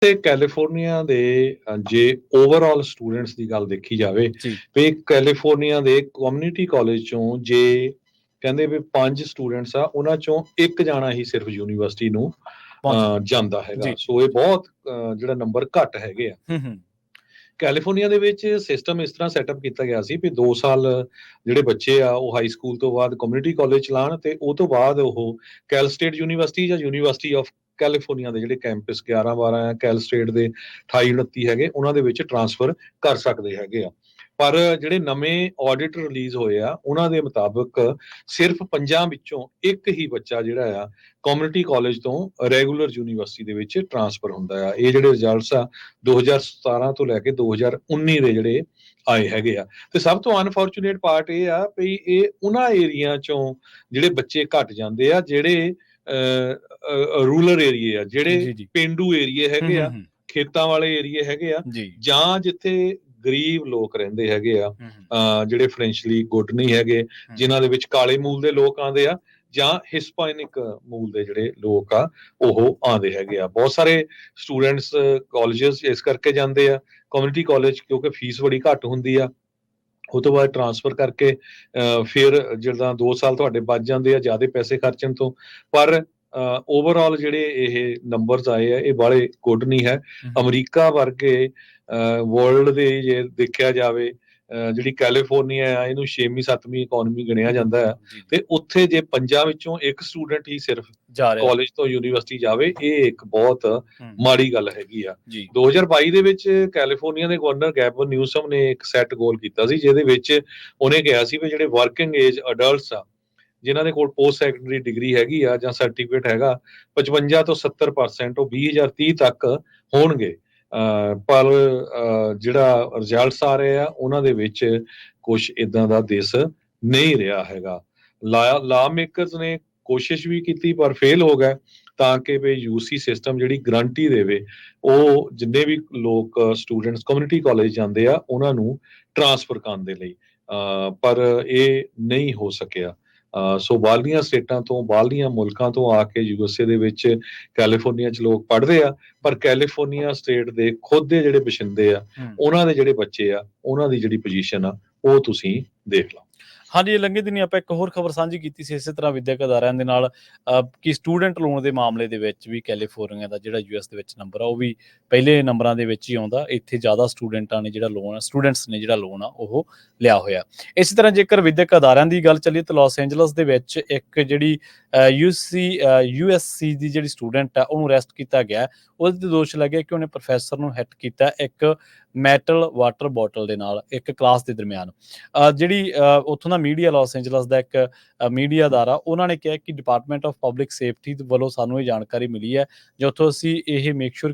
ਤੇ ਕੈਲੀਫੋਰਨੀਆ ਦੇ ਜੇ ਓਵਰਆਲ ਸਟੂਡੈਂਟਸ ਦੀ ਗੱਲ ਦੇਖੀ ਜਾਵੇ ਜੀ ਵੀ ਕੈਲੀਫੋਰਨੀਆ ਦੇ ਕਮਿਊਨਿਟੀ ਕਾਲਜ ਚੋਂ ਜੇ ਕਹਿੰਦੇ ਵੀ 5 ਸਟੂਡੈਂਟਸ ਆ ਉਹਨਾਂ ਚੋਂ ਇੱਕ ਜਾਣਾ ਹੀ ਸਿਰਫ ਯੂਨੀਵਰਸਿਟੀ ਨੂੰ ਪਹੁੰਚਦਾ ਜਾਂਦਾ ਹੈਗਾ। ਜੀ ਸੋ ਇਹ ਬਹੁਤ ਜਿਹੜਾ ਨੰਬਰ ਘੱਟ ਹੈਗੇ ਆ। ਹੂੰ ਕੈਲੀਫੋਰਨੀਆ ਦੇ ਵਿੱਚ ਸਿਸਟਮ ਇਸ ਤਰ੍ਹਾਂ ਸੈਟਅਪ ਕੀਤਾ ਗਿਆ ਸੀ ਵੀ 2 ਸਾਲ ਜਿਹੜੇ ਬੱਚੇ ਆ ਉਹ ਹਾਈ ਸਕੂਲ ਤੋਂ ਬਾਅਦ ਕਮਿਊਨਿਟੀ ਕਾਲਜ ਚਲਾਉਣ ਤੇ ਉਹ ਤੋਂ ਬਾਅਦ ਉਹ ਕੈਲ ਸਟੇਟ ਯੂਨੀਵਰਸਿਟੀ ਜਾਂ ਯੂਨੀਵਰਸਿਟੀ ਆਫ ਕੈਲੀਫੋਰਨੀਆ ਦੇ ਜਿਹੜੇ ਕੈਂਪਸ 11 12 ਆ ਕੈਲ ਸਟੇਟ ਦੇ 28 29 ਹੈਗੇ ਉਹਨਾਂ ਦੇ ਵਿੱਚ ਟਰਾਂਸਫਰ ਕਰ ਸਕਦੇ ਹੈਗੇ ਆ। ਪਰ ਜਿਹੜੇ ਨਵੇਂ ਆਡਿਟ ਰਿਲੀਜ਼ ਹੋਏ ਆ ਉਹਨਾਂ ਦੇ ਮੁਤਾਬਕ ਸਿਰਫ 5 ਵਿੱਚੋਂ ਇੱਕ ਹੀ ਬੱਚਾ ਜਿਹੜਾ ਆ ਕਮਿਊਨਿਟੀ ਕਾਲਜ ਤੋਂ ਰੈਗੂਲਰ ਯੂਨੀਵਰਸਿਟੀ ਦੇ ਵਿੱਚ ਟਰਾਂਸਫਰ ਹੁੰਦਾ ਆ। ਇਹ ਜਿਹੜੇ ਰਿਜ਼ਲਟਸ ਆ 2017 ਤੋਂ ਲੈ ਕੇ 2019 ਦੇ ਜਿਹੜੇ ਆਏ ਹੈਗੇ ਆ। ਤੇ ਸਭ ਤੋਂ ਅਨਫੋਰਚੂਨੇਟ ਪਾਰਟ ਇਹ ਆ ਵੀ ਇਹ ਉਹਨਾਂ ਏਰੀਆ ਚੋਂ ਜਿਹੜੇ ਬੱਚੇ ਘਟ ਜਾਂਦੇ ਆ ਜਿਹੜੇ ਰੂਰਲ ਏਰੀਏ ਆ, ਜਿਹੜੇ ਜੀ ਪੇਂਡੂ ਏਰੀਏ ਹੈਗੇ ਆ, ਖੇਤਾਂ ਵਾਲੇ ਏਰੀਏ ਹੈਗੇ ਆ, ਜੀ ਜਾਂ ਜਿੱਥੇ ਗਰੀਬ ਲੋਕ ਰਹਿੰਦੇ ਹੈਗੇ ਆ, ਜਿਹੜੇ ਫਾਈਨੈਂਸ਼ੀਅਲੀ ਗੁੱਡ ਨਹੀਂ ਹੈਗੇ, ਜਿਨ੍ਹਾਂ ਦੇ ਵਿੱਚ ਕਾਲੇ ਮੂਲ ਦੇ ਲੋਕ ਆਉਂਦੇ ਆ ਜਾਂ ਹਿਸਪੈਨਿਕ ਮੂਲ ਦੇ ਜਿਹੜੇ ਲੋਕ ਆ ਉਹ ਆਉਂਦੇ ਹੈਗੇ ਆ। ਬਹੁਤ ਸਾਰੇ ਸਟੂਡੈਂਟਸ ਕਾਲਜਸ ਇਸ ਕਰਕੇ ਜਾਂਦੇ ਆ ਕਮਿਊਨਿਟੀ ਕਾਲਜ ਕਿਉਂਕਿ ਫੀਸ ਬੜੀ ਘੱਟ ਹੁੰਦੀ ਆ। ਉਹ ਤੋਂ ਬਾਅਦ ਟਰਾਂਸਫਰ ਕਰਕੇ ਫਿਰ ਜਿੱਦਾਂ 2 ਸਾਲ ਤੁਹਾਡੇ ਬਚ ਜਾਂਦੇ ਆ ਜ਼ਿਆਦਾ ਪੈਸੇ ਖਰਚਣ ਤੋਂ। ਪਰ ਓਵਰਆਲ ਜਿਹੜੇ ਇਹ ਨੰਬਰਸ ਆਏ ਆ ਇਹ ਬਾਹਲੇ ਗੁੱਡ ਨਹੀਂ ਹੈ। ਅਮਰੀਕਾ ਵਰਗੇ ਵਰਲਡ ਦੇ ਜੇ ਦੇਖਿਆ ਜਾਵੇ ਜਿਹੜੀ ਕੈਲੀਫੋਰਨੀਆ ਆ ਇਹਨੂੰ 6ਵੀਂ 7ਵੀਂ ਇਕਨੋਮੀ ਗਿਣਿਆ ਜਾਂਦਾ ਹੈ ਤੇ ਉੱਥੇ ਜੇ 5 ਵਿੱਚੋਂ ਇੱਕ ਸਟੂਡੈਂਟ ਹੀ ਸਿਰਫ ਕਾਲਜ ਤੋਂ ਯੂਨੀਵਰਸਿਟੀ ਜਾਵੇ ਇਹ ਇੱਕ ਬਹੁਤ ਮਾੜੀ ਗੱਲ ਹੈਗੀ ਆ। 2022 ਦੇ ਵਿੱਚ ਕੈਲੀਫੋਰਨੀਆ ਦੇ ਗਵਰਨਰ ਗੈਵਨ ਨਿਊਸਮ ਨੇ ਇੱਕ ਸੈੱਟ ਗੋਲ ਕੀਤਾ ਸੀ ਜਿਹਦੇ ਵਿੱਚ ਉਹਨੇ ਕਿਹਾ ਸੀ ਵੀ ਜਿਹੜੇ ਵਰਕਿੰਗ ਏਜ ਅਡਲਟਸ ਆ ਜਿਨ੍ਹਾਂ ਦੇ ਕੋਲ ਪੋਸਟ ਸੈਕੰਡਰੀ ਡਿਗਰੀ ਹੈਗੀ ਆ ਜਾਂ ਸਰਟੀਫਿਕੇਟ ਹੈਗਾ 55 ਤੋਂ 70% ਉਹ 2030 ਤੱਕ ਹੋਣਗੇ। ਪਰ ਜਿਹੜਾ ਰਿਜ਼ਲਟਸ ਆ ਰਹੇ ਆ ਉਹਨਾਂ ਦੇ ਵਿੱਚ ਕੁਝ ਇਦਾਂ ਦਾ ਦਿਸ ਨਹੀਂ ਰਿਹਾ ਹੈਗਾ। ਲਾ ਮੇਕਰਸ ਨੇ ਕੋਸ਼ਿਸ਼ ਵੀ ਕੀਤੀ ਪਰ ਫੇਲ ਹੋ ਗਏ ਤਾਂ ਕਿ ਵੀ ਯੂਸੀ ਸਿਸਟਮ ਜਿਹੜੀ ਗਰੰਟੀ ਦੇਵੇ ਉਹ ਜਿੰਨੇ ਵੀ ਲੋਕ ਸਟੂਡੈਂਟਸ ਕਮਿਊਨਿਟੀ ਕਾਲਜ ਜਾਂਦੇ ਆ ਉਹਨਾਂ ਨੂੰ ਟਰਾਂਸਫਰ ਕਰਨ ਦੇ ਲਈ। ਪਰ ਇਹ ਨਹੀਂ ਹੋ ਸਕਿਆ। ਸੋ ਬਾਹਰਲੀਆਂ ਸਟੇਟਾਂ ਤੋਂ ਬਾਹਰਲੀਆਂ ਮੁਲਕਾਂ ਤੋਂ ਆ ਕੇ ਯੂਐਸਏ ਦੇ ਵਿੱਚ ਕੈਲੀਫੋਰਨੀਆ 'ਚ ਲੋਕ ਪੜ੍ਹਦੇ ਆ ਪਰ ਕੈਲੀਫੋਰਨੀਆ ਸਟੇਟ ਦੇ ਖੁਦ ਦੇ ਜਿਹੜੇ ਵਸਿੰਦੇ ਆ ਉਹਨਾਂ ਦੇ ਜਿਹੜੇ ਬੱਚੇ ਆ ਉਹਨਾਂ ਦੀ ਜਿਹੜੀ ਪੋਜੀਸ਼ਨ ਆ ਉਹ ਤੁਸੀਂ ਦੇਖ ਲਓ। ਹਾਂਜੀ, ਲੰਘੇ ਦਿਨੀ ਆਪਾਂ ਇੱਕ ਹੋਰ ਖਬਰ ਸਾਂਝੀ ਕੀਤੀ ਸੀ ਇਸੇ ਤਰ੍ਹਾਂ ਵਿਦਿਅਕ ਅਦਾਰਿਆਂ ਦੇ ਨਾਲ ਕਿ ਸਟੂਡੈਂਟ ਲੋਨ ਦੇ ਮਾਮਲੇ ਦੇ ਵਿੱਚ ਵੀ ਕੈਲੀਫੋਰਨੀਆ ਦਾ ਜਿਹੜਾ ਯੂਐਸ ਦੇ ਵਿੱਚ ਨੰਬਰ ਆ ਉਹ ਵੀ ਪਹਿਲੇ ਨੰਬਰਾਂ ਦੇ ਵਿੱਚ ਹੀ ਆਉਂਦਾ। ਇੱਥੇ ਜ਼ਿਆਦਾ ਸਟੂਡੈਂਟਸ ਨੇ ਜਿਹੜਾ ਲੋਨ ਆ ਉਹ ਲਿਆ ਹੋਇਆ। ਇਸੇ ਤਰ੍ਹਾਂ ਜੇਕਰ ਵਿਦਿਅਕ ਅਦਾਰਿਆਂ ਦੀ ਗੱਲ ਚੱਲੀਏ ਤਾਂ ਲਾਸ ਐਂਜਲਸ ਦੇ ਵਿੱਚ ਇੱਕ ਜਿਹੜੀ USC ਦੀ ਜਿਹੜੀ ਸਟੂਡੈਂਟ ਆ ਉਹਨੂੰ ਅਰੈਸਟ ਕੀਤਾ ਗਿਆ। ਉਹਦੇ ਤੇ ਦੋਸ਼ ਲੱਗਿਆ ਕਿ ਉਹਨੇ ਪ੍ਰੋਫੈਸਰ ਨੂੰ ਹਿੱਟ ਕੀਤਾ ਇੱਕ ਮੈਟਲ ਵਾਟਰ ਬੋਟਲ ਦੇ ਨਾਲ ਇੱਕ ਕਲਾਸ ਦੇ ਦਰਮਿਆਨ। ਜਿਹੜੀ ਉੱਥੋਂ ਦਾ ਮੀਡੀਆ ਲਾਸ ਐਂਜਲਸ ਦਾ ਇੱਕ ਮੀਡੀਆ ਅਦਾਰਾ ਉਹਨਾਂ ਨੇ ਕਿਹਾ ਕਿ ਡਿਪਾਰਟਮੈਂਟ ਆਫ ਪਬਲਿਕ ਸੇਫਟੀ ਵੱਲੋਂ ਸਾਨੂੰ ਇਹ ਜਾਣਕਾਰੀ ਮਿਲੀ ਹੈ ਜਿੱਥੋਂ ਅਸੀਂ ਇਹ ਮੇਕ ਸ਼ੋਰ